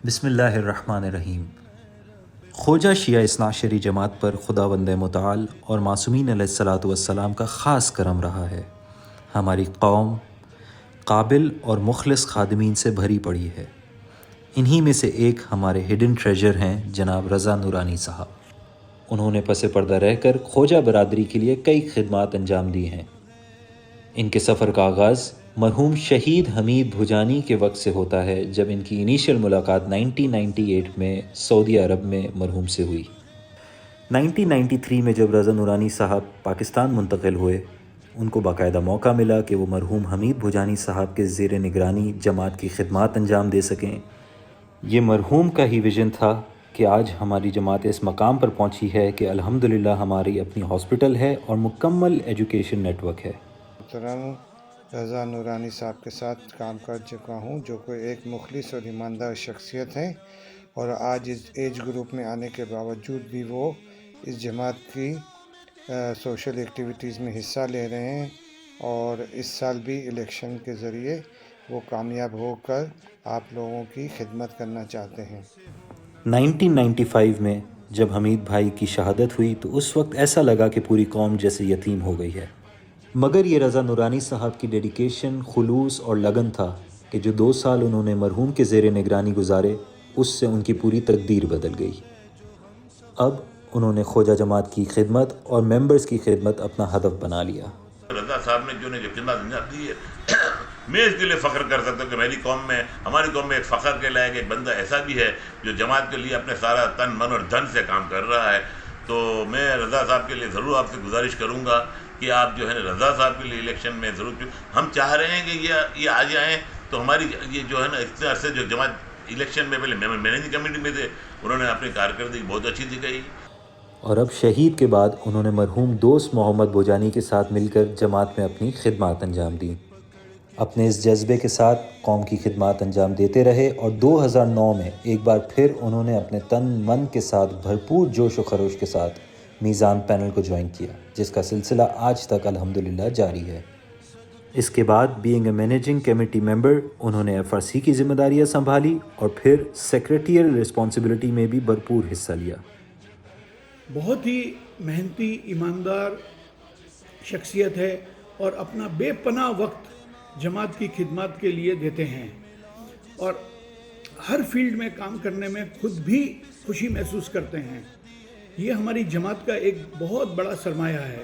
بسم اللہ الرحمن الرحیم۔ خوجہ شیعہ اثنا عشری جماعت پر خداوند متعال اور معصومین علیہ الصلاۃ والسلام کا خاص کرم رہا ہے۔ ہماری قوم قابل اور مخلص خادمین سے بھری پڑی ہے۔ انہی میں سے ایک ہمارے ہڈن ٹریجر ہیں جناب رضا نورانی صاحب۔ انہوں نے پس پردہ رہ کر خوجہ برادری کے لیے کئی خدمات انجام دی ہیں۔ ان کے سفر کا آغاز مرحوم شہید حمید بھجانی کے وقت سے ہوتا ہے، جب ان کی انیشیل ملاقات 1998 میں سعودی عرب میں مرحوم سے ہوئی۔ 1993 میں جب رضا نورانی صاحب پاکستان منتقل ہوئے، ان کو باقاعدہ موقع ملا کہ وہ مرحوم حمید بھجانی صاحب کے زیر نگرانی جماعت کی خدمات انجام دے سکیں۔ یہ مرحوم کا ہی ویژن تھا کہ آج ہماری جماعت اس مقام پر پہنچی ہے کہ الحمدللہ ہماری اپنی ہاسپٹل ہے اور مکمل ایجوکیشن نیٹ ورک ہے۔ محترم رضا نورانی صاحب کے ساتھ کام کر چکا ہوں، جو کہ ایک مخلص اور ایماندار شخصیت ہیں، اور آج اس ایج گروپ میں آنے کے باوجود بھی وہ اس جماعت کی سوشل ایکٹیویٹیز میں حصہ لے رہے ہیں، اور اس سال بھی الیکشن کے ذریعے وہ کامیاب ہو کر آپ لوگوں کی خدمت کرنا چاہتے ہیں۔ 1995 میں جب حمید بھائی کی شہادت ہوئی تو اس وقت ایسا لگا کہ پوری قوم جیسے یتیم ہو گئی ہے، مگر یہ رضا نورانی صاحب کی ڈیڈیکیشن، خلوص اور لگن تھا کہ جو 2 سال انہوں نے مرحوم کے زیر نگرانی گزارے، اس سے ان کی پوری تقدیر بدل گئی۔ اب انہوں نے خوجہ جماعت کی خدمت اور ممبرز کی خدمت اپنا ہدف بنا لیا۔ رضا صاحب نے جو خدمت دی ہے، میں اس کے لیے فخر کر سکتا ہوں کہ میری قوم میں، ہماری قوم میں ایک فخر کے لائق ایک بندہ ایسا بھی ہے جو جماعت کے لیے اپنے سارا تن من اور دھن سے کام کر رہا ہے۔ تو میں رضا صاحب کے لیے ضرور آپ سے گزارش کروں گا کہ آپ جو ہے نا رضا صاحب کے لیے الیکشن میں ضرور، ہم چاہ رہے ہیں کہ یہ آ جائیں تو ہماری یہ جو ہے نا اس طرح سے جو جماعت الیکشن میں پہلے مینیجنگ کمیٹی میں تھے، انہوں نے اپنی کارکردگی بہت اچھی دکھائی۔ اور اب شہید کے بعد انہوں نے مرحوم دوست محمد بھجانی کے ساتھ مل کر جماعت میں اپنی خدمات انجام دیں۔ اپنے اس جذبے کے ساتھ قوم کی خدمات انجام دیتے رہے اور 2009 میں ایک بار پھر انہوں نے اپنے تن من کے ساتھ بھرپور جوش و خروش کے ساتھ میزان پینل کو جوائن کیا، جس کا سلسلہ آج تک الحمدللہ جاری ہے۔ اس کے بعد بینگ اے مینیجنگ کمیٹی ممبر انہوں نے FRC کی ذمہ داریاں سنبھالی اور پھر سیکریٹریل رسپانسبلٹی میں بھی بھرپور حصہ لیا۔ بہت ہی محنتی، ایماندار شخصیت ہے اور اپنا بے پناہ وقت جماعت کی خدمات کے لیے دیتے ہیں، اور ہر فیلڈ میں کام کرنے میں خود بھی خوشی محسوس کرتے ہیں۔ یہ ہماری جماعت کا ایک بہت بڑا سرمایہ ہے۔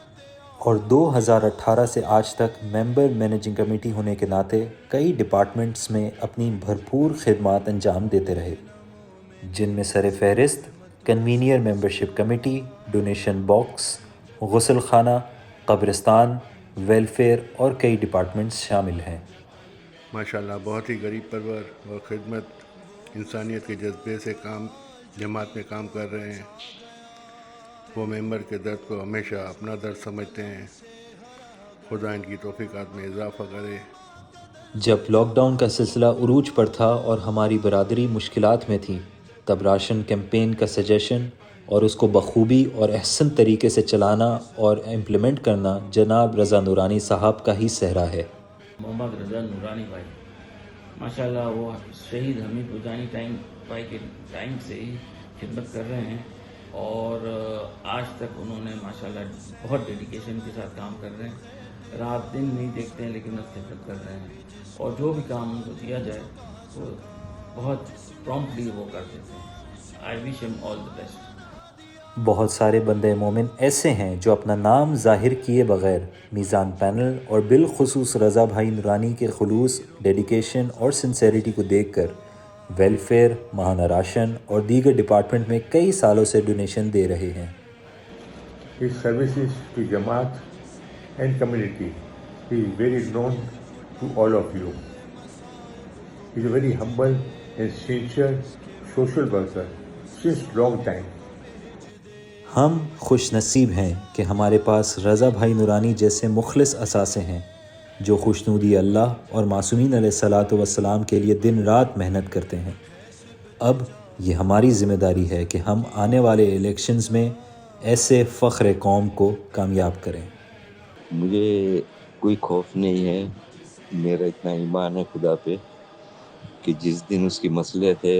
اور 2018 سے آج تک ممبر مینیجنگ کمیٹی ہونے کے ناطے کئی ڈپارٹمنٹس میں اپنی بھرپور خدمات انجام دیتے رہے، جن میں سر فہرست convener membership committee, donation box, غسل خانہ، قبرستان، ویلفیئر اور کئی ڈپارٹمنٹس شامل ہیں۔ ماشاءاللہ بہت ہی غریب پرور اور خدمت انسانیت کے جذبے سے جماعت میں کام کر رہے ہیں۔ وہ ممبر کے درد کو ہمیشہ اپنا درد سمجھتے ہیں۔ خدا ان کی توفیقات میں اضافہ کرے۔ جب لاک ڈاؤن کا سلسلہ عروج پر تھا اور ہماری برادری مشکلات میں تھی، تب راشن کیمپین کا سجیشن اور اس کو بخوبی اور احسن طریقے سے چلانا اور امپلیمنٹ کرنا جناب رضا نورانی صاحب کا ہی سہرا ہے۔ محمد رضا نورانی بھائی ماشاءاللہ وہ شہید حمید بھجانی بھائی کے ٹائم سے ہی خدمت کر رہے ہیں، اور آج تک انہوں نے ماشاءاللہ بہت ڈیڈیکیشن کے ساتھ کام کر رہے ہیں۔ رات دن نہیں دیکھتے ہیں لیکن اب خدمت کر رہے ہیں، اور جو بھی کام ان کو دیا جائے وہ بہت پرومپٹلی وہ کر دیتے ہیں۔ آئی وش ہم آل دی بیسٹ۔ بہت سارے بندے مومن ایسے ہیں جو اپنا نام ظاہر کیے بغیر میزان پینل اور بالخصوص رضا بھائی نورانی کے خلوص، ڈیڈیکیشن اور سنسیریٹی کو دیکھ کر ویلفیئر، ماہانہ راشن اور دیگر ڈپارٹمنٹ میں کئی سالوں سے ڈونیشن دے رہے ہیں۔ His services to Jamaat and community is very known to all of you. He is a very humble and sincere social worker since long time. ہم خوش نصیب ہیں کہ ہمارے پاس رضا بھائی نورانی جیسے مخلص اثاثے ہیں جو خوشنودی اللہ اور معصومین علیہ الصلاۃ والسلام کے لیے دن رات محنت کرتے ہیں۔ اب یہ ہماری ذمہ داری ہے کہ ہم آنے والے الیکشنز میں ایسے فخر قوم کو کامیاب کریں۔ مجھے کوئی خوف نہیں ہے، میرا اتنا ایمان ہے خدا پہ کہ جس دن اس کی مصلحت ہے